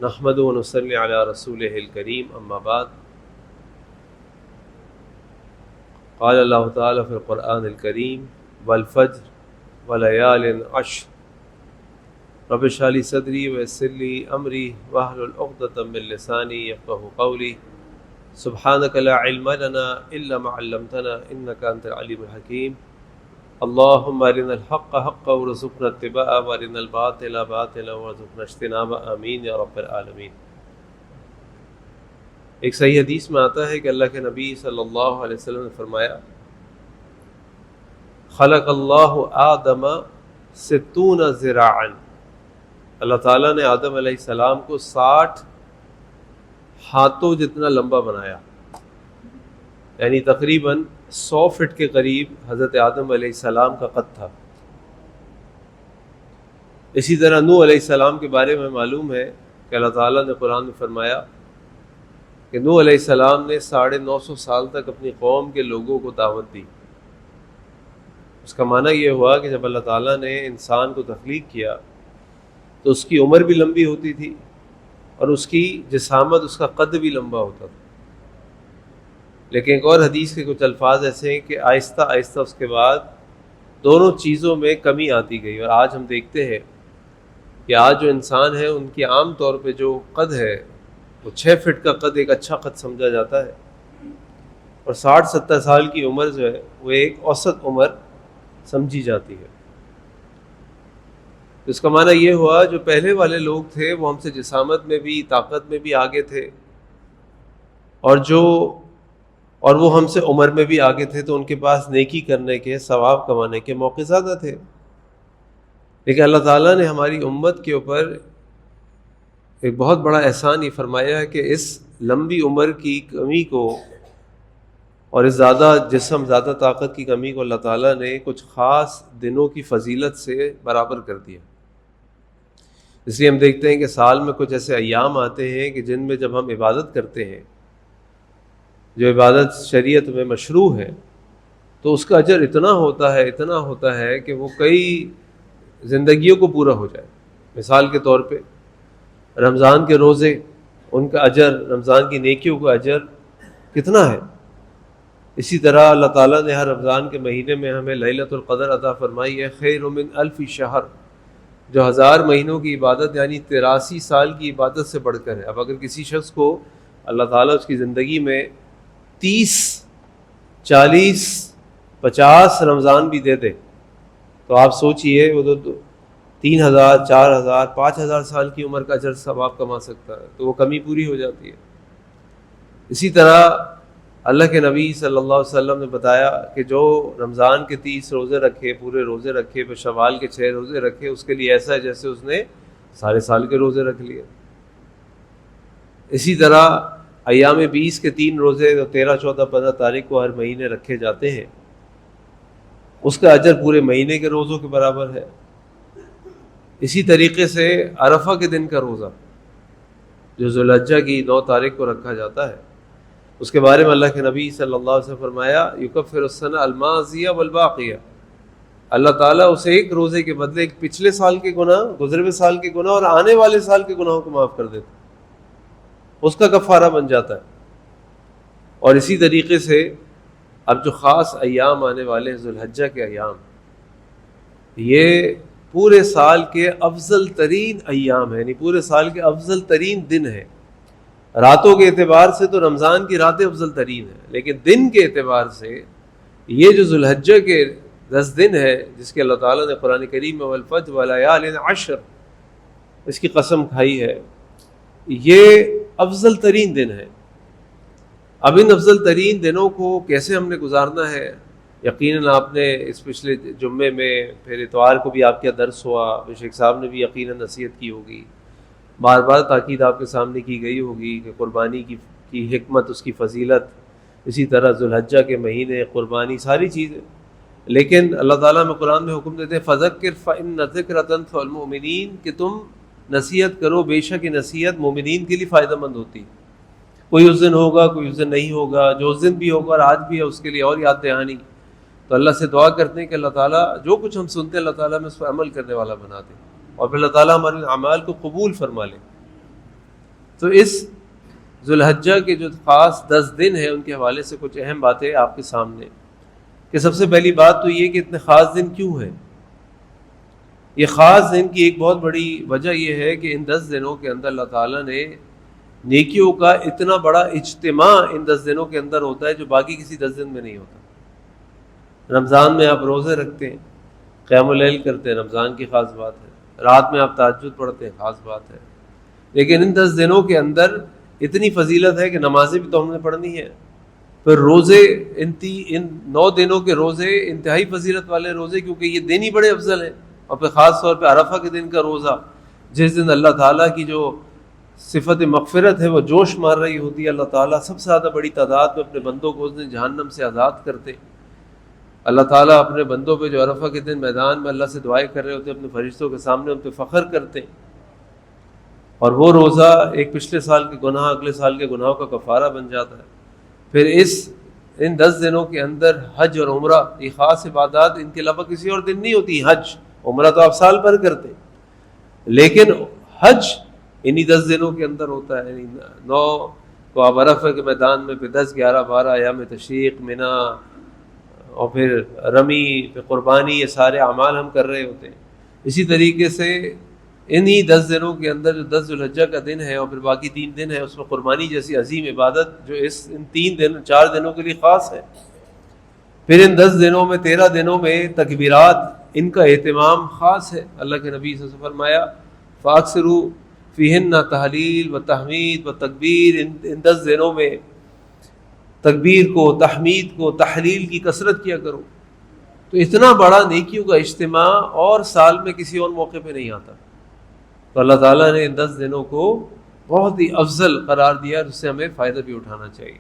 نحمده ونصلي على رسوله الكريم اما بعد قال الله تعالى في القرآن الكريم والفجر وليال عشر رب اشرح لي صدري ويسر لي امري واحلل عقدة من لساني يفقهوا قولي سبحانك لا علم لنا الا ما علمتنا انك انت العليم الحكيم اللهم ارنا الحق حقا وارزقنا اتباعه وارنا الباطل باطلا وارزقنا اجتنابه آمین یا رب العالمین۔ ایک صحیح حدیث میں آتا ہے کہ اللہ کے نبی صلی اللہ علیہ وسلم نے فرمایا خلق اللہ آدم 60 ذراعا، اللہ تعالیٰ نے آدم علیہ السلام کو 60 ہاتھوں جتنا لمبا بنایا، یعنی تقریباً 100 فٹ کے قریب حضرت آدم علیہ السلام کا قد تھا۔ اسی طرح نوح علیہ السلام کے بارے میں معلوم ہے کہ اللہ تعالیٰ نے قرآن میں فرمایا کہ نوح علیہ السلام نے 950 سال تک اپنی قوم کے لوگوں کو دعوت دی۔ اس کا معنی یہ ہوا کہ جب اللہ تعالیٰ نے انسان کو تخلیق کیا تو اس کی عمر بھی لمبی ہوتی تھی اور اس کی جسامت، اس کا قد بھی لمبا ہوتا تھا۔ لیکن ایک اور حدیث کے کچھ الفاظ ایسے ہیں کہ آہستہ آہستہ اس کے بعد دونوں چیزوں میں کمی آتی گئی، اور آج ہم دیکھتے ہیں کہ آج جو انسان ہے ان کی عام طور پہ جو قد ہے وہ 6 فٹ کا قد ایک اچھا قد سمجھا جاتا ہے، اور 60-70 سال کی عمر جو ہے وہ ایک اوسط عمر سمجھی جاتی ہے۔ اس کا معنی یہ ہوا جو پہلے والے لوگ تھے وہ ہم سے جسامت میں بھی، طاقت میں بھی آگے تھے، اور وہ ہم سے عمر میں بھی آگے تھے، تو ان کے پاس نیکی کرنے کے، ثواب کمانے کے موقع زیادہ تھے۔ لیکن اللہ تعالیٰ نے ہماری امت کے اوپر ایک بہت بڑا احسان یہ فرمایا ہے کہ اس لمبی عمر کی کمی کو اور اس زیادہ جسم، زیادہ طاقت کی کمی کو اللہ تعالیٰ نے کچھ خاص دنوں کی فضیلت سے برابر کر دیا۔ اس لیے ہم دیکھتے ہیں کہ سال میں کچھ ایسے ایام آتے ہیں کہ جن میں جب ہم عبادت کرتے ہیں، جو عبادت شریعت میں مشروع ہے، تو اس کا اجر اتنا ہوتا ہے کہ وہ کئی زندگیوں کو پورا ہو جائے۔ مثال کے طور پہ رمضان کے روزے، ان کا اجر، رمضان کی نیکیوں کا اجر کتنا ہے۔ اسی طرح اللہ تعالیٰ نے ہر رمضان کے مہینے میں ہمیں لیلۃ القدر عطا فرمائی ہے، خیر من 1000 شہر، جو 1000 مہینوں کی عبادت یعنی 83 سال کی عبادت سے بڑھ کر ہے۔ اب اگر کسی شخص کو اللہ تعالیٰ اس کی زندگی میں 30، 40، 50 رمضان بھی دے دے تو آپ سوچئے وہ تو 3000، 4000، 5000 سال کی عمر کا اجر ثواب کما سکتا ہے، تو وہ کمی پوری ہو جاتی ہے۔ اسی طرح اللہ کے نبی صلی اللہ علیہ وسلم نے بتایا کہ جو رمضان کے 30 روزے رکھے، پورے روزے رکھے، پھر شوال کے 6 روزے رکھے، اس کے لیے ایسا ہے جیسے اس نے سارے سال کے روزے رکھ لیے۔ اسی طرح ایام 20 کے 3 روزے جو 13، 14، 15 تاریخ کو ہر مہینے رکھے جاتے ہیں، اس کا اجر پورے مہینے کے روزوں کے برابر ہے۔ اسی طریقے سے عرفہ کے دن کا روزہ جو ذو الحجہ کی 9 تاریخ کو رکھا جاتا ہے، اس کے بارے میں اللہ کے نبی صلی اللہ علیہ وسلم فرمایا یکفر السنہ الماضیہ والباقیہ، اللہ تعالیٰ اسے ایک روزے کے بدلے ایک پچھلے سال کے گناہ، گزرے ہوئے سال کے گناہ اور آنے والے سال کے گناہوں کو معاف کر دیتا، اس کا کفارہ بن جاتا ہے۔ اور اسی طریقے سے اب جو خاص ایام آنے والے ہیں، ذو الحجہ کے ایام، یہ پورے سال کے افضل ترین ایام ہیں، یعنی پورے سال کے افضل ترین دن ہیں۔ راتوں کے اعتبار سے تو رمضان کی راتیں افضل ترین ہیں، لیکن دن کے اعتبار سے یہ جو ذو الحجہ کے 10 دن ہے، جس کے اللہ تعالیٰ نے قرآن کریم میں والفجر ولیال عشر اس کی قسم کھائی ہے، یہ افضل ترین دن ہے۔ اب ان افضل ترین دنوں کو کیسے ہم نے گزارنا ہے؟ یقیناً آپ نے اس پچھلے جمعے میں، پھر اتوار کو بھی آپ کا درس ہوا، شیخ صاحب نے بھی یقیناً نصیحت کی ہوگی، بار بار تاکید آپ کے سامنے کی گئی ہوگی کہ قربانی کی حکمت، اس کی فضیلت، اسی طرح ذو الحجہ کے مہینے، قربانی، ساری چیزیں۔ لیکن اللہ تعالیٰ میں قرآن میں حکم دیتے ہیں فذکر فإن الذکر تنفع المؤمنین، کہ تم نصیحت کرو، بے شک یہ نصیحت مومنین کے لیے فائدہ مند ہوتی ہے۔ کوئی اس دن ہوگا، کوئی اس دن نہیں ہوگا، جو اس دن بھی ہوگا اور آج بھی ہے اس کے لیے اور یاد دہانی۔ تو اللہ سے دعا کرتے ہیں کہ اللہ تعالیٰ جو کچھ ہم سنتے ہیں اللہ تعالیٰ میں اس پر عمل کرنے والا بنا دے، اور پھر اللہ تعالیٰ ہمارے اعمال کو قبول فرما لے۔ تو اس ذوالحجہ کے جو خاص 10 دن ہیں ان کے حوالے سے کچھ اہم باتیں آپ کے سامنے، کہ سب سے پہلی بات تو یہ کہ اتنے خاص دن کیوں ہیں؟ یہ خاص دن کی ایک بہت بڑی وجہ یہ ہے کہ ان 10 دنوں کے اندر اللہ تعالیٰ نے نیکیوں کا اتنا بڑا اجتماع ان 10 دنوں کے اندر ہوتا ہے جو باقی کسی 10 دن میں نہیں ہوتا۔ رمضان میں آپ روزے رکھتے ہیں، قیام اللیل کرتے ہیں، رمضان کی خاص بات ہے، رات میں آپ تہجد پڑھتے ہیں، خاص بات ہے، لیکن ان 10 دنوں کے اندر اتنی فضیلت ہے کہ نمازیں بھی تو ہم نے پڑھنی ہے، پھر روزے ان 9 دنوں کے روزے انتہائی فضیلت والے روزے، کیونکہ یہ دن ہی بڑے افضل ہیں، اور پھر خاص طور پہ عرفہ کے دن کا روزہ، جس دن اللہ تعالیٰ کی جو صفت مغفرت ہے وہ جوش مار رہی ہوتی ہے، اللہ تعالیٰ سب سے زیادہ بڑی تعداد میں اپنے بندوں کو اس دن جہنم سے آزاد کرتے، اللہ تعالیٰ اپنے بندوں پہ جو عرفہ کے دن میدان میں اللہ سے دعائیں کر رہے ہوتے ہیں، اپنے فرشتوں کے سامنے ان پہ فخر کرتے ہیں، اور وہ روزہ ایک پچھلے سال کے گناہ اگلے سال کے گناہوں کا کفارہ بن جاتا ہے۔ پھر ان 10 دنوں کے اندر حج اور عمرہ، یہ خاص عبادات ان کے علاوہ کسی اور دن نہیں ہوتی۔ حج عمرہ تو آپ سال بھر کرتے، لیکن حج انہی 10 دنوں کے اندر ہوتا ہے۔ 9 کو آپ عرفہ کے میدان میں، پھر 10، 11، 12 ایام تشریق، منی، اور پھر رمی، پھر قربانی، یہ سارے اعمال ہم کر رہے ہوتے ہیں۔ اسی طریقے سے انہی 10 دنوں کے اندر جو 10 ذوالحجہ کا دن ہے اور پھر باقی 3 دن ہے، اس میں قربانی جیسی عظیم عبادت جو ان 4 دنوں کے لیے خاص ہے۔ پھر ان 10 دنوں میں 13 دنوں میں تکبیرات، ان کا اہتمام خاص ہے۔ اللہ کے نبی صلی اللہ علیہ وسلم نے فرمایا فاکثروا فیہن تحلیل و تحمید و تکبیر، ان 10 دنوں میں تکبیر کو، تحمید کو، تحلیل کی کثرت کیا کرو۔ تو اتنا بڑا نیکیوں کا اجتماع اور سال میں کسی اور موقع پہ نہیں آتا، تو اللہ تعالیٰ نے ان 10 دنوں کو بہت ہی افضل قرار دیا، جس سے ہمیں فائدہ بھی اٹھانا چاہیے۔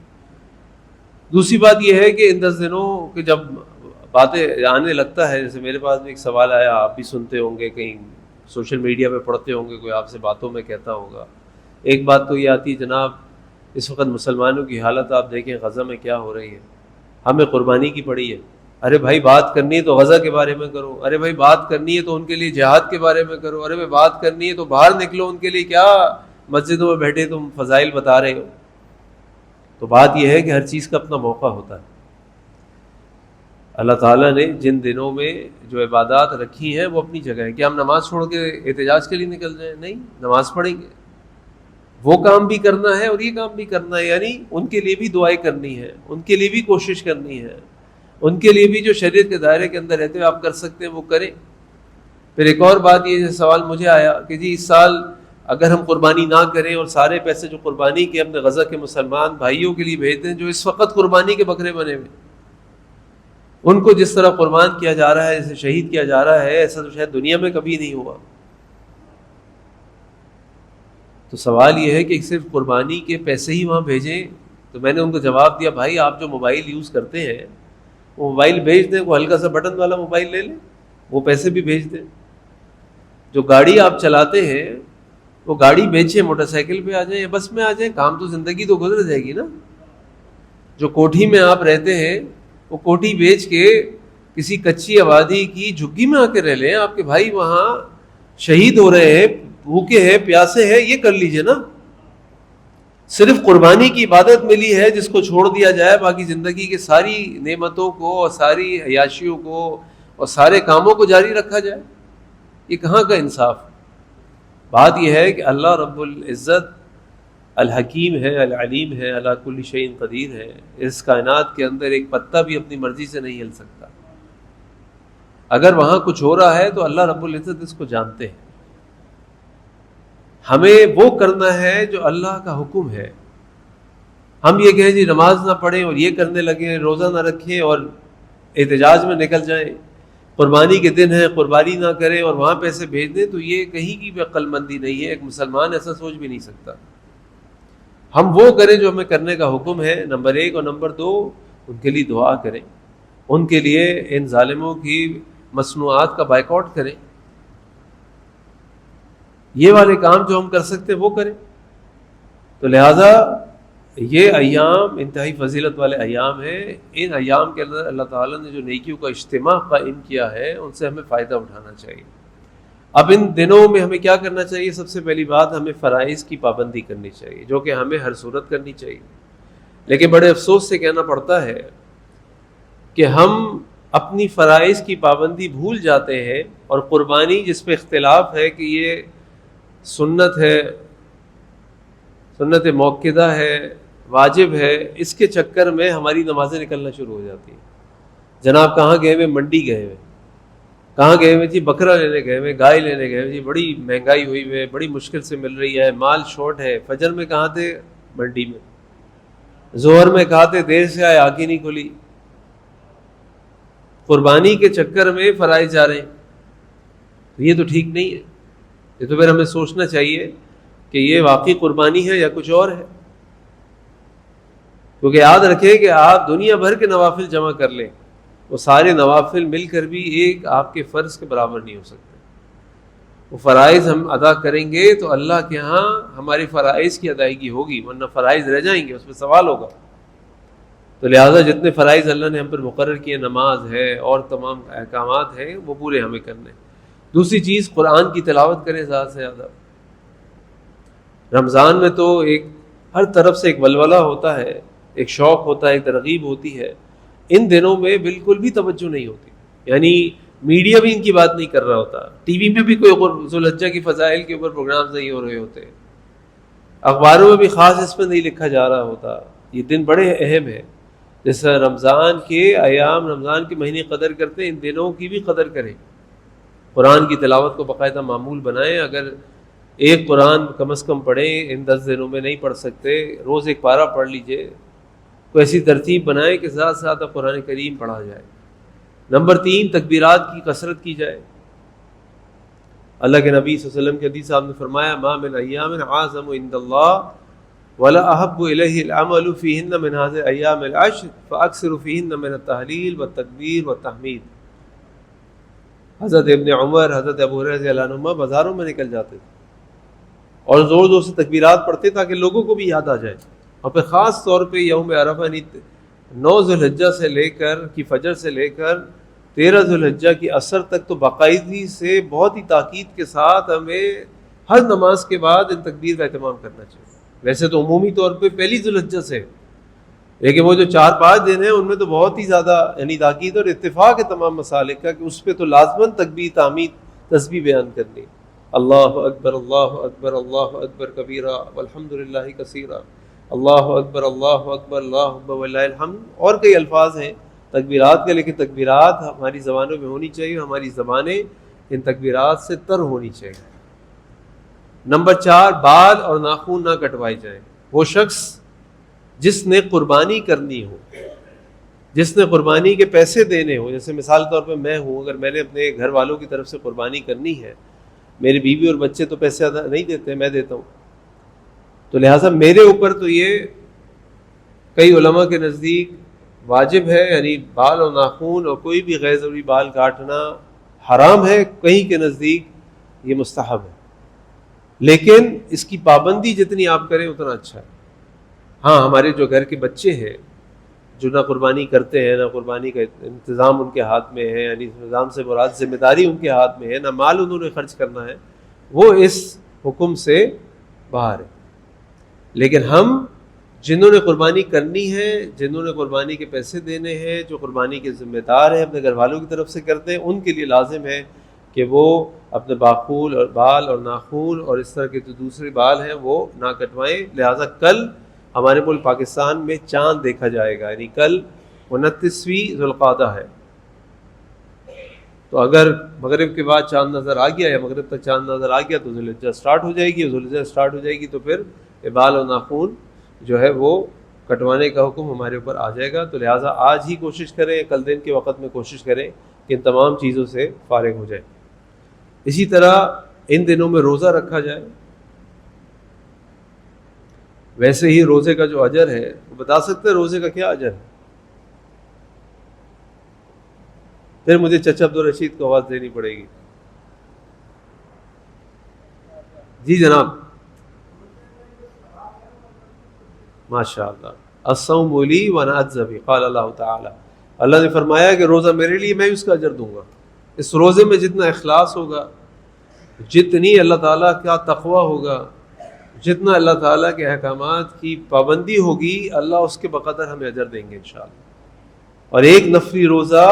دوسری بات یہ ہے کہ ان 10 دنوں کے جب باتیں آنے لگتا ہے، جیسے میرے پاس بھی ایک سوال آیا، آپ بھی سنتے ہوں گے، کہیں سوشل میڈیا پہ پڑھتے ہوں گے، کوئی آپ سے باتوں میں کہتا ہوگا، ایک بات تو یہ آتی ہے جناب اس وقت مسلمانوں کی حالت آپ دیکھیں غزہ میں کیا ہو رہی ہے، ہمیں قربانی کی پڑی ہے۔ ارے بھائی بات کرنی ہے تو غزہ کے بارے میں کرو، ارے بھائی بات کرنی ہے تو ان کے لیے جہاد کے بارے میں کرو، ارے بھائی بات کرنی ہے تو باہر نکلو ان کے لیے، کیا مسجدوں میں بیٹھے تم فضائل بتا رہے ہو؟ تو بات یہ ہے کہ ہر چیز کا اپنا موقع ہوتا ہے۔ اللہ تعالیٰ نے جن دنوں میں جو عبادات رکھی ہیں وہ اپنی جگہ ہیں۔ کیا ہم نماز چھوڑ کے احتجاج کے لیے نکل جائیں؟ نہیں، نماز پڑھیں گے، وہ کام بھی کرنا ہے اور یہ کام بھی کرنا ہے، یعنی ان کے لیے بھی دعائیں کرنی ہے، ان کے لیے بھی کوشش کرنی ہے، ان کے لیے بھی جو شریعت کے دائرے کے اندر رہتے ہوئے آپ کر سکتے ہیں وہ کریں۔ پھر ایک اور بات یہ سوال مجھے آیا کہ جی اس سال اگر ہم قربانی نہ کریں اور سارے پیسے جو قربانی کے اپنے غزہ کے مسلمان بھائیوں کے لیے بھیج دیں جو اس وقت قربانی کے بکرے بنے ہوئے، ان کو جس طرح قربان کیا جا رہا ہے، جسے شہید کیا جا رہا ہے، ایسا تو شاید دنیا میں کبھی نہیں ہوا۔ تو سوال یہ ہے کہ صرف قربانی کے پیسے ہی وہاں بھیجیں؟ تو میں نے ان کو جواب دیا بھائی آپ جو موبائل یوز کرتے ہیں وہ موبائل بھیج دیں، وہ ہلکا سا بٹن والا موبائل لے لیں، وہ پیسے بھی بھیج دیں۔ جو گاڑی آپ چلاتے ہیں وہ گاڑی بیچیں، موٹر سائیکل پہ آ جائیں یا بس میں آ جائیں، کام تو زندگی تو گزر جائے گی نا۔ جو کوٹھی میں آپ رہتے ہیں وہ کوٹھی بیچ کے کسی کچی آبادی کی جھگی میں آ کے رہ لیں، آپ کے بھائی وہاں شہید ہو رہے ہیں، بھوکے ہیں، پیاسے ہیں، یہ کر لیجئے نا۔ صرف قربانی کی عبادت ملی ہے جس کو چھوڑ دیا جائے، باقی زندگی کے ساری نعمتوں کو اور ساری عیاشیوں کو اور سارے کاموں کو جاری رکھا جائے، یہ کہاں کا انصاف؟ بات یہ ہے کہ اللہ رب العزت الحکیم ہے، العلیم ہے، علی کل شیء قدیر ہے، اس کائنات کے اندر ایک پتا بھی اپنی مرضی سے نہیں ہل سکتا۔ اگر وہاں کچھ ہو رہا ہے تو اللہ رب العزت اس کو جانتے ہیں۔ ہمیں وہ کرنا ہے جو اللہ کا حکم ہے۔ ہم یہ کہیں جی نماز نہ پڑھیں اور یہ کرنے لگیں، روزہ نہ رکھیں اور احتجاج میں نکل جائیں، قربانی کے دن ہے قربانی نہ کریں اور وہاں پیسے بھیج دیں، تو یہ کہیں کی بھی عقل مندی نہیں ہے۔ ایک مسلمان ایسا سوچ بھی نہیں سکتا۔ ہم وہ کریں جو ہمیں کرنے کا حکم ہے، نمبر 1، اور نمبر 2 ان کے لیے دعا کریں، ان کے لیے ان ظالموں کی مصنوعات کا بائیکاٹ کریں، یہ والے کام جو ہم کر سکتے ہیں وہ کریں۔ تو لہٰذا یہ ایام انتہائی فضیلت والے ایام ہیں، ان ایام کے اندر اللہ تعالیٰ نے جو نیکیوں کا اجتماع قائم کیا ہے ان سے ہمیں فائدہ اٹھانا چاہیے۔ اب ان دنوں میں ہمیں کیا کرنا چاہیے؟ سب سے پہلی بات ہمیں فرائض کی پابندی کرنی چاہیے، جو کہ ہمیں ہر صورت کرنی چاہیے، لیکن بڑے افسوس سے کہنا پڑتا ہے کہ ہم اپنی فرائض کی پابندی بھول جاتے ہیں، اور قربانی جس پہ اختلاف ہے کہ یہ سنت ہے، سنت موقدہ ہے، واجب ہے، اس کے چکر میں ہماری نمازیں نکلنا شروع ہو جاتی ہیں۔ جناب کہاں گئے ہوئے؟ منڈی گئے ہوئے۔ کہاں گئے ہوئے؟ جی بکرا لینے گئے ہوئے، گائے لینے گئے ہوئے، جی بڑی مہنگائی ہوئی ہوئی ہے، بڑی مشکل سے مل رہی ہے، مال شارٹ ہے۔ فجر میں کہاں تھے؟ منڈی میں۔ ظہر میں کہاں تھے؟ دیر سے آئے، آنکھ ہی نہیں کھلی۔ قربانی کے چکر میں فرائض جا رہے ہیں، یہ تو ٹھیک نہیں ہے۔ یہ تو پھر ہمیں سوچنا چاہیے کہ یہ واقعی قربانی ہے یا کچھ اور ہے، کیونکہ یاد رکھیں کہ آپ دنیا بھر کے نوافل جمع کر لیں، وہ سارے نوافل مل کر بھی ایک آپ کے فرض کے برابر نہیں ہو سکتے۔ وہ فرائض ہم ادا کریں گے تو اللہ کے ہاں ہماری فرائض کی ادائیگی ہوگی، ورنہ فرائض رہ جائیں گے، اس پہ سوال ہوگا۔ تو لہٰذا جتنے فرائض اللہ نے ہم پر مقرر کیے، نماز ہے اور تمام احکامات ہیں، وہ پورے ہمیں کرنے۔ دوسری چیز، قرآن کی تلاوت کریں زیادہ سے زیادہ۔ رمضان میں تو ایک ہر طرف سے ایک ولولہ ہوتا ہے، ایک شوق ہوتا ہے، ایک ترغیب ہوتی ہے۔ ان دنوں میں بالکل بھی توجہ نہیں ہوتی، یعنی میڈیا بھی ان کی بات نہیں کر رہا ہوتا، ٹی وی میں بھی کوئی ذوالحجہ کی فضائل کے اوپر پروگرامز نہیں ہو رہے ہوتے، اخباروں میں بھی خاص اس پہ نہیں لکھا جا رہا ہوتا۔ یہ دن بڑے اہم ہے، جیسا رمضان کے ایام، رمضان کے مہینے قدر کرتے ہیں، ان دنوں کی بھی قدر کریں۔ قرآن کی تلاوت کو باقاعدہ معمول بنائیں۔ اگر ایک قرآن کم از کم پڑھیں، ان 10 دنوں میں نہیں پڑھ سکتے، روز ایک پارہ پڑھ لیجئے، کوئی ایسی ترتیب بنائیں کہ زیادہ سے زیادہ قرآن کریم پڑھا جائے۔ نمبر 3، تکبیرات کی کثرت کی جائے۔ اللہ کے نبی صلی اللہ علیہ وسلم کے حدیث صاحب نے فرمایا، ما من ایام اعظم عند اللہ ولا احب الیہ العمل فیہن من هذه ایام العشر فاکثروا فیہن من التہلیل والتکبیر والتحمید۔ حضرت ابن عمر، حضرت ابو ہریرہ رضی اللہ عنہما بازاروں میں نکل جاتے تھے اور زور زور سے تکبیرات پڑھتے تاکہ لوگوں کو بھی یاد آ جائے، اور پھر خاص طور پہ یوم عرفہ، 9 ذوالحجہ سے لے کر کی فجر سے لے کر 13 ذوالحجہ کی عصر تک تو باقاعدگی سے بہت ہی تاکید کے ساتھ ہمیں ہر نماز کے بعد ان تکبیر کا اہتمام کرنا چاہیے۔ ویسے تو عمومی طور پہ پہلی ذوالحجہ سے، لیکن وہ جو 4-5 دن ہیں ان میں تو بہت ہی زیادہ یعنی تاکید اور اتفاق ہے تمام مسالک کا کہ اس پہ تو لازماً تکبیر، تحمید، تسبیح بیان کرنی۔ اللہ اکبر، اللہ اکبر، اللہ اکبر کبیرہ والحمد للہ کثیرہ، اللہ اکبر، اللہ اکبر، اللہ اکبر وللہ الحمد، اور کئی الفاظ ہیں تکبیرات کے، لیکن تکبیرات ہماری زبانوں میں ہونی چاہیے، ہماری زبانیں ان تکبیرات سے تر ہونی چاہیے۔ نمبر 4، بال اور ناخن نہ کٹوائے جائیں۔ وہ شخص جس نے قربانی کرنی ہو، جس نے قربانی کے پیسے دینے ہو، جیسے مثال طور پہ میں ہوں، اگر میں نے اپنے گھر والوں کی طرف سے قربانی کرنی ہے، میری بیوی اور بچے تو پیسے نہیں دیتے، میں دیتا ہوں، تو لہٰذا میرے اوپر تو یہ کئی علماء کے نزدیک واجب ہے، یعنی بال اور ناخن اور کوئی بھی غیر ضروری بال کاٹنا حرام ہے، کہیں کے نزدیک یہ مستحب ہے، لیکن اس کی پابندی جتنی آپ کریں اتنا اچھا ہے۔ ہاں، ہمارے جو گھر کے بچے ہیں جو نہ قربانی کرتے ہیں، نہ قربانی کا انتظام ان کے ہاتھ میں ہے، یعنی نظام سے مراد ذمہ داری ان کے ہاتھ میں ہے، نہ مال انہوں نے خرچ کرنا ہے، وہ اس حکم سے باہر ہے۔ لیکن ہم جنہوں نے قربانی کرنی ہے، جنہوں نے قربانی کے پیسے دینے ہیں، جو قربانی کے ذمہ دار ہیں، اپنے گھر والوں کی طرف سے کرتے ہیں، ان کے لیے لازم ہے کہ وہ اپنے باقول اور بال اور ناخن اور اس طرح کے جو دوسرے بال ہیں وہ نہ کٹوائیں۔ لہٰذا کل ہمارے ملک پاکستان میں چاند دیکھا جائے گا، یعنی کل 29ویں ذوالقعدہ ہے، تو اگر مغرب کے بعد چاند نظر آ گیا یا مغرب تک چاند نظر آ گیا تو ذوالحجہ سٹارٹ ہو جائے گی، ذوالحجہ سٹارٹ ہو جائے گی تو پھر بال اور ناخن جو ہے وہ کٹوانے کا حکم ہمارے اوپر آ جائے گا۔ تو لہٰذا آج ہی کوشش کریں، کل دن کے وقت میں کوشش کریں کہ ان تمام چیزوں سے فارغ ہو جائیں۔ اسی طرح ان دنوں میں روزہ رکھا جائے۔ ویسے ہی روزے کا جو اجر ہے، وہ بتا سکتے ہیں روزے کا کیا اجر ہے؟ پھر مجھے چچا عبدالرشید کو آواز دینی پڑے گی۔ جی جناب، ماشاء اللہ، الصوم لی وانا اجزی بہ، قال اللہ تعالی، اللہ نے فرمایا کہ روزہ میرے لیے، میں اس کا اجر دوں گا۔ اس روزے میں جتنا اخلاص ہوگا، جتنی اللہ تعالیٰ کا تقوی ہوگا، جتنا اللہ تعالیٰ کے احکامات کی پابندی ہوگی، اللہ اس کے بقدر ہمیں اجر دیں گے انشاءاللہ۔ اور ایک نفلی روزہ،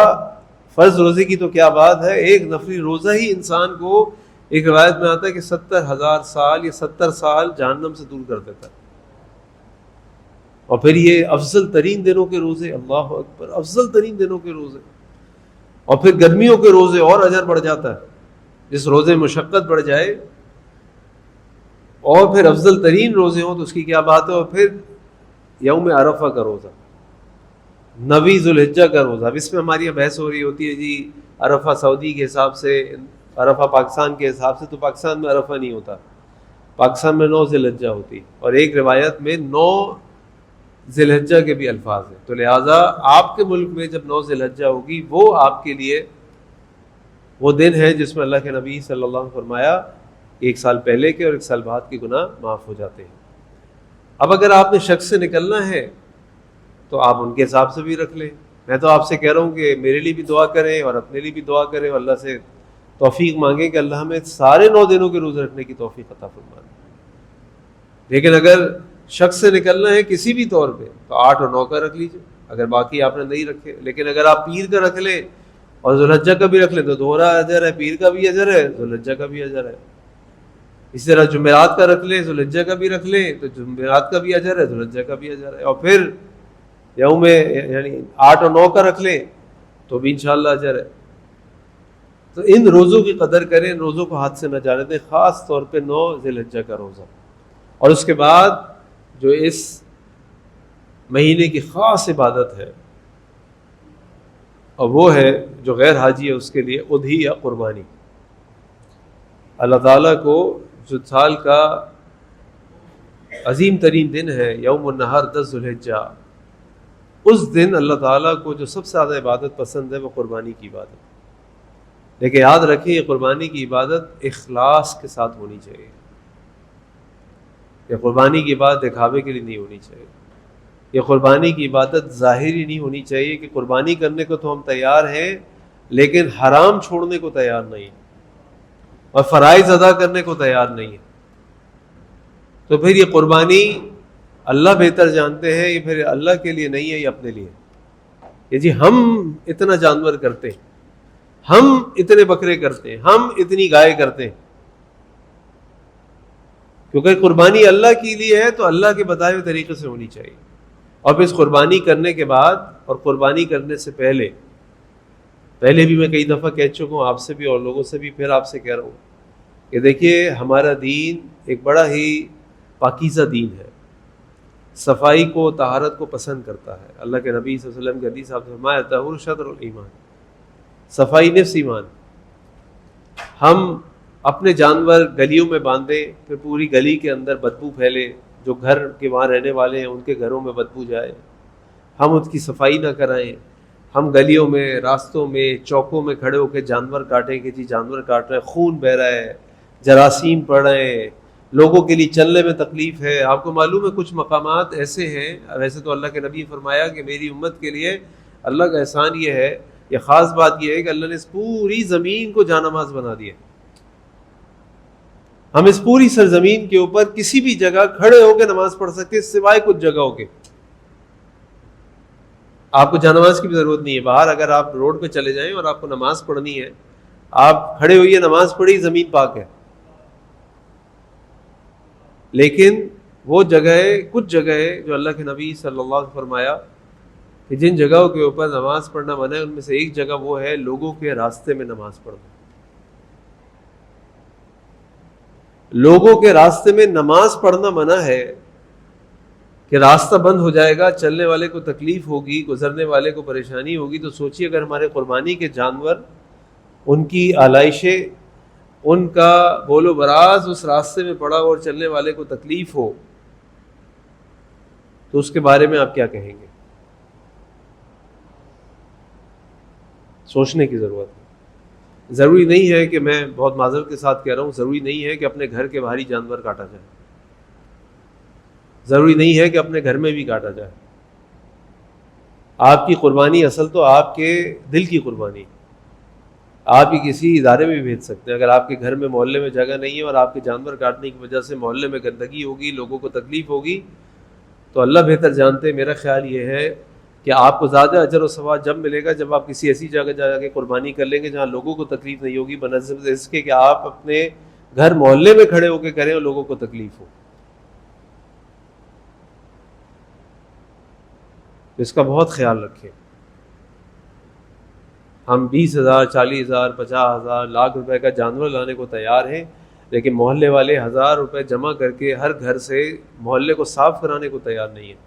فرض روزے کی تو کیا بات ہے، ایک نفلی روزہ ہی انسان کو، ایک روایت میں آتا ہے کہ 70,000 سال یا 70 سال جہنم سے دور کر دیتا ہے۔ اور پھر یہ افضل ترین دنوں کے روزے، اللہ اکبر، افضل ترین دنوں کے روزے، اور پھر گرمیوں کے روزے اور اجر بڑھ جاتا ہے، جس روزے مشقت بڑھ جائے اور پھر افضل ترین روزے ہوں تو اس کی کیا بات ہے۔ اور پھر یوم عرفہ کا روزہ، 9 ذو الحجہ کا روزہ۔ اب اس میں ہماری بحث ہو رہی ہوتی ہے جی عرفہ سعودی کے حساب سے، عرفہ پاکستان کے حساب سے، تو پاکستان میں عرفہ نہیں ہوتا، پاکستان میں 9 ذی الحجہ ہوتی، اور ایک روایت میں 9 ذی الحجہ کے بھی الفاظ ہیں، تو لہٰذا آپ کے ملک میں جب 9 ذی الحجہ ہوگی، وہ آپ کے لیے وہ دن ہے جس میں اللہ کے نبی صلی اللہ علیہ وسلم نے فرمایا 1 سال پہلے کے اور 1 سال بعد کے گناہ معاف ہو جاتے ہیں۔ اب اگر آپ نے شک سے نکلنا ہے تو آپ ان کے حساب سے بھی رکھ لیں۔ میں تو آپ سے کہہ رہا ہوں کہ میرے لیے بھی دعا کریں اور اپنے لیے بھی دعا کریں، اور اللہ سے توفیق مانگیں کہ اللہ ہمیں سارے 9 دنوں کے روزے رکھنے کی توفیق عطا فرمائے۔ لیکن اگر شک سے نکلنا ہے کسی بھی طور پہ تو 8 اور 9 کا رکھ لیجیے، اگر باقی آپ نے نہیں رکھے۔ لیکن اگر آپ پیر کا رکھ لیں اور ذو الحجہ کا بھی رکھ لیں تو دوہرا اجر ہے، پیر کا بھی اجر ہے، ذو الحجہ کا بھی اجر ہے۔ اسی طرح جمعرات کا رکھ لیں، ذو الحجہ کا بھی رکھ لیں تو جمعرات کا بھی اجر ہے، ذو الحجہ کا بھی اجر ہے۔ اور پھر یوم یعنی 8 اور 9 کا رکھ لیں تو بھی انشاءاللہ اجر ہے۔ تو ان روزوں کی قدر کریں، ان روزوں کو ہاتھ سے نہ جانے دیں، خاص طور پہ 9 ذی الحجہ کا روزہ۔ اور اس کے بعد جو اس مہینے کی خاص عبادت ہے، اور وہ ہے جو غیر حاجی ہے اس کے لیے اضحیہ، قربانی۔ اللہ تعالیٰ کو جو سال کا عظیم ترین دن ہے یوم النحر 10 ذو الحجہ، اس دن اللہ تعالیٰ کو جو سب سے زیادہ عبادت پسند ہے وہ قربانی کی عبادت۔ لیکن یاد رکھیں یہ قربانی کی عبادت اخلاص کے ساتھ ہونی چاہیے، یہ قربانی کی عبادت دکھاوے کے لیے نہیں ہونی چاہیے، یہ قربانی کی عبادت ظاہری نہیں ہونی چاہیے کہ قربانی کرنے کو تو ہم تیار ہیں لیکن حرام چھوڑنے کو تیار نہیں اور فرائض ادا کرنے کو تیار نہیں ہے۔ تو پھر یہ قربانی اللہ بہتر جانتے ہیں، یہ پھر اللہ کے لیے نہیں ہے، یہ اپنے لیے۔ کہ جی ہم اتنا جانور کرتے ہیں، ہم اتنے بکرے کرتے ہیں، ہم اتنی گائے کرتے ہیں، کیونکہ قربانی اللہ کے لیے ہے تو اللہ کے بتائے ہوئے طریقے سے ہونی چاہیے۔ اور پھر اس قربانی کرنے کے بعد اور قربانی کرنے سے پہلے بھی میں کئی دفعہ کہہ چکا ہوں آپ سے بھی اور لوگوں سے بھی، پھر آپ سے کہہ رہا ہوں کہ دیکھیے ہمارا دین ایک بڑا ہی پاکیزہ دین ہے، صفائی کو، طہارت کو پسند کرتا ہے۔ اللہ کے نبی صلی اللہ علیہ وسلم کی حدیث آپ نے فرمایا طہور شطر الایمان، صفائی نصف ایمان۔ ہم اپنے جانور گلیوں میں باندھیں، پھر پوری گلی کے اندر بدبو پھیلے، جو گھر کے وہاں رہنے والے ہیں ان کے گھروں میں بدبو جائے، ہم اس کی صفائی نہ کرائیں، ہم گلیوں میں، راستوں میں، چوکوں میں کھڑے ہو کے جانور کاٹیں کہ جی جانور کاٹ رہے ہیں، خون بہہ رہا ہے، جراثیم پڑ رہے ہیں، لوگوں کے لیے چلنے میں تکلیف ہے۔ آپ کو معلوم ہے کچھ مقامات ایسے ہیں، ویسے تو اللہ کے نبی نے فرمایا کہ میری امت کے لیے اللہ کا احسان یہ ہے، یہ خاص بات یہ ہے کہ اللہ نے اس پوری زمین کو جانماز بنا دیا۔ ہم اس پوری سرزمین کے اوپر کسی بھی جگہ کھڑے ہو کے نماز پڑھ سکتے سوائے کچھ جگہوں کے۔ آپ کو جانماز کی بھی ضرورت نہیں ہے، باہر اگر آپ روڈ پہ چلے جائیں اور آپ کو نماز پڑھنی ہے، آپ کھڑے ہوئیے نماز پڑھی، زمین پاک ہے۔ لیکن وہ جگہ، کچھ جگہ جو اللہ کے نبی صلی اللہ علیہ وسلم فرمایا کہ جن جگہوں کے اوپر نماز پڑھنا منع ہے، ان میں سے ایک جگہ وہ ہے لوگوں کے راستے میں نماز پڑھنا۔ لوگوں کے راستے میں نماز پڑھنا منع ہے کہ راستہ بند ہو جائے گا، چلنے والے کو تکلیف ہوگی، گزرنے والے کو پریشانی ہوگی۔ تو سوچیے اگر ہمارے قربانی کے جانور، ان کی آلائشیں، ان کا بول و براز اس راستے میں پڑا اور چلنے والے کو تکلیف ہو تو اس کے بارے میں آپ کیا کہیں گے؟ سوچنے کی ضرورت ہے۔ ضروری نہیں ہے کہ، میں بہت معذرت کے ساتھ کہہ رہا ہوں، ضروری نہیں ہے کہ اپنے گھر کے باہری جانور کاٹا جائے، ضروری نہیں ہے کہ اپنے گھر میں بھی کاٹا جائے۔ آپ کی قربانی اصل تو آپ کے دل کی قربانی، آپ ہی کسی ادارے میں بھی بھیج سکتے ہیں. اگر آپ کے گھر میں محلے میں جگہ نہیں ہے اور آپ کے جانور کاٹنے کی وجہ سے محلے میں گندگی ہوگی, لوگوں کو تکلیف ہوگی, تو اللہ بہتر جانتے ہیں. میرا خیال یہ ہے کہ آپ کو زیادہ اجر و ثواب جب ملے گا جب آپ کسی ایسی جگہ جا کے قربانی کر لیں گے جہاں لوگوں کو تکلیف نہیں ہوگی, بنسبت اس کے کہ آپ اپنے گھر محلے میں کھڑے ہو کے کریں اور لوگوں کو تکلیف ہو. اس کا بہت خیال رکھیں. ہم 20,000 40,000 50,000 لاکھ روپے کا جانور لانے کو تیار ہیں, لیکن محلے والے 1,000 روپے جمع کر کے ہر گھر سے محلے کو صاف کرانے کو تیار نہیں ہیں.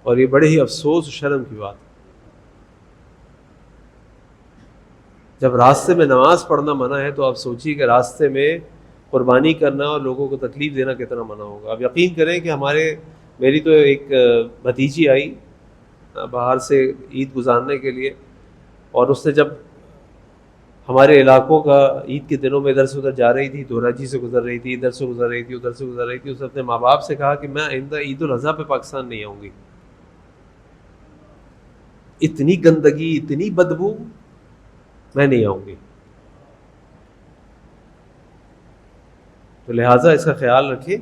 اور یہ بڑے ہی افسوس و شرم کی بات ہے. جب راستے میں نماز پڑھنا منع ہے تو آپ سوچیے کہ راستے میں قربانی کرنا اور لوگوں کو تکلیف دینا کتنا منع ہوگا. آپ یقین کریں کہ میری تو ایک بھتیجی آئی باہر سے عید گزارنے کے لیے, اور اس نے جب ہمارے علاقوں کا عید کے دنوں میں ادھر سے ادھر جا رہی تھی, دھوراجی سے گزر رہی تھی, ادھر سے گزر رہی تھی, ادھر سے گزر رہی تھی, اس نے اپنے ماں باپ سے کہا کہ میں آئندہ عید الاضحیٰ پہ پاکستان نہیں آؤں گی. اتنی گندگی, اتنی بدبو, میں نہیں آؤں گی. تو لہٰذا اس کا خیال رکھیں.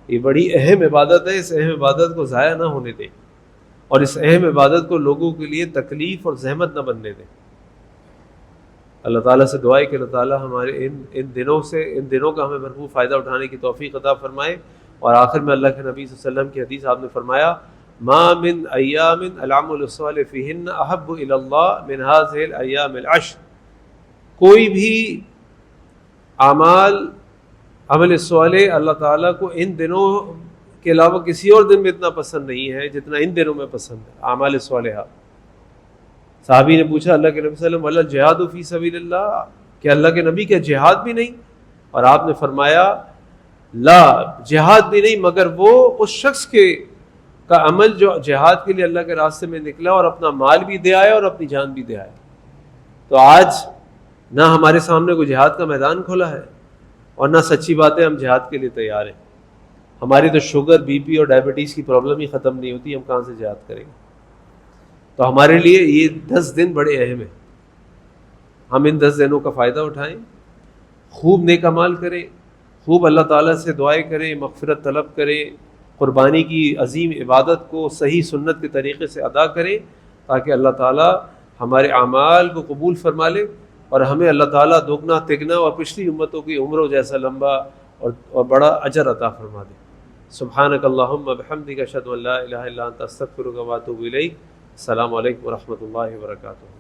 یہ بڑی اہم عبادت ہے, اس اہم عبادت کو ضائع نہ ہونے دیں, اور اس اہم عبادت کو لوگوں کے لیے تکلیف اور زحمت نہ بننے دیں. اللہ تعالیٰ سے دعا ہے کہ اللہ تعالیٰ ہمارے ان دنوں کا ہمیں بھرپور فائدہ اٹھانے کی توفیق عطا فرمائے. اور آخر میں اللہ کے نبی صلی اللہ علیہ وسلم کی حدیث آپ نے فرمایا, ما من ایام العمل الصالح فیہن احب الی اللہ من ہذہ الایام العشر. کوئی بھی عمل صالح اللہ تعالیٰ کو ان دنوں کے علاوہ کسی اور دن میں اتنا پسند نہیں ہے جتنا ان دنوں میں پسند ہے اعمال صالحہ. صحابی نے پوچھا اللہ کے نبی صلی اللہ علیہ وسلم ولا الجہاد فی سبیل اللہ, کہ اللہ کے نبی کیا جہاد بھی نہیں؟ اور آپ نے فرمایا لا, جہاد بھی نہیں مگر وہ اس شخص کا عمل جو جہاد کے لیے اللہ کے راستے میں نکلا اور اپنا مال بھی دے آیا اور اپنی جان بھی دے آیا. تو آج نہ ہمارے سامنے کوئی جہاد کا میدان کھولا ہے اور نہ سچی باتیں ہم جہاد کے لیے تیار ہیں. ہماری تو شوگر, بی پی اور ڈائبٹیز کی پرابلم ہی ختم نہیں ہوتی, ہم کہاں سے جہاد کریں گے؟ تو ہمارے لیے یہ 10 دن بڑے اہم ہیں. ہم ان 10 دنوں کا فائدہ اٹھائیں, خوب نیک اعمال کریں, خوب اللہ تعالیٰ سے دعائیں کریں, مغفرت طلب کریں, قربانی کی عظیم عبادت کو صحیح سنت کے طریقے سے ادا کریں, تاکہ اللہ تعالیٰ ہمارے اعمال کو قبول فرما لے اور ہمیں اللہ تعالیٰ دگنا تگنا اور پچھلی امتوں کی عمروں جیسا لمبا اور بڑا اجر عطا فرما دے. سبحانک اللہم بحمدک اشہد ان لا الہ الا انت استغفرک و اتوب الیک. السلام علیکم ورحمۃ اللہ وبرکاتہ.